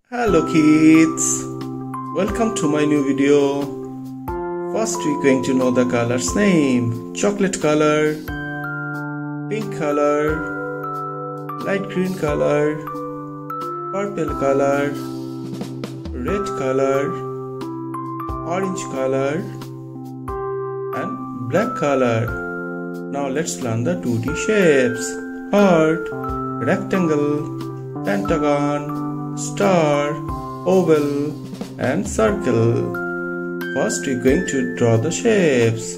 Hello kids, welcome to my new video. First we're going to know the colors name: chocolate color, pink color, light green color, purple color, red color, orange color and black color. Now let's learn the 2D shapes: heart, rectangle, pentagon, star, oval and circle. First we're going to draw the shapes.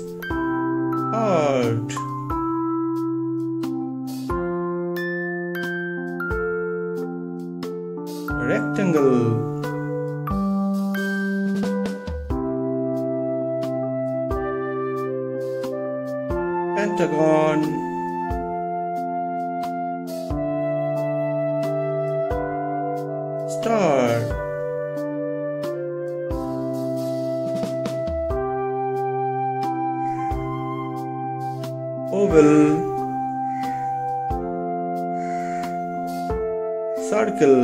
Heart, rectangle, pentagon, star, oval, circle.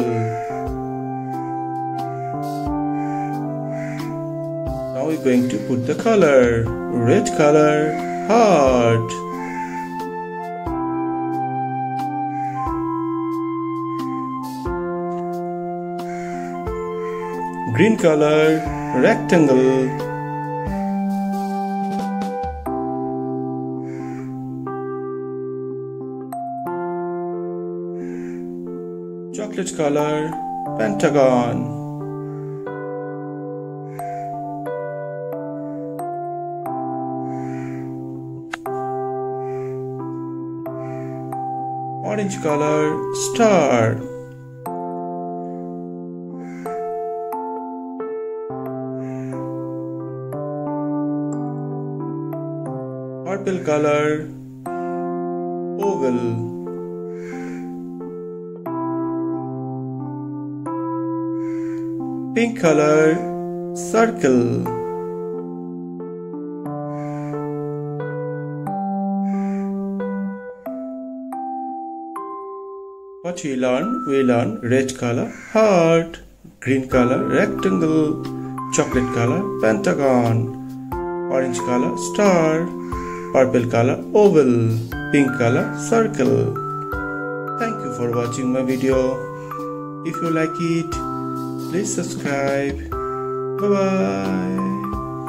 Now we're going to put the color. Red color, heart. Green color, rectangle. Chocolate color, pentagon. Orange color, star. Purple color, oval. Pink color, circle. What we learn? We learn red color, heart, green color, rectangle, chocolate color, pentagon, orange color, star, purple color, oval, pink color, circle. Thank you for watching my video. If you like it, please subscribe. Bye bye.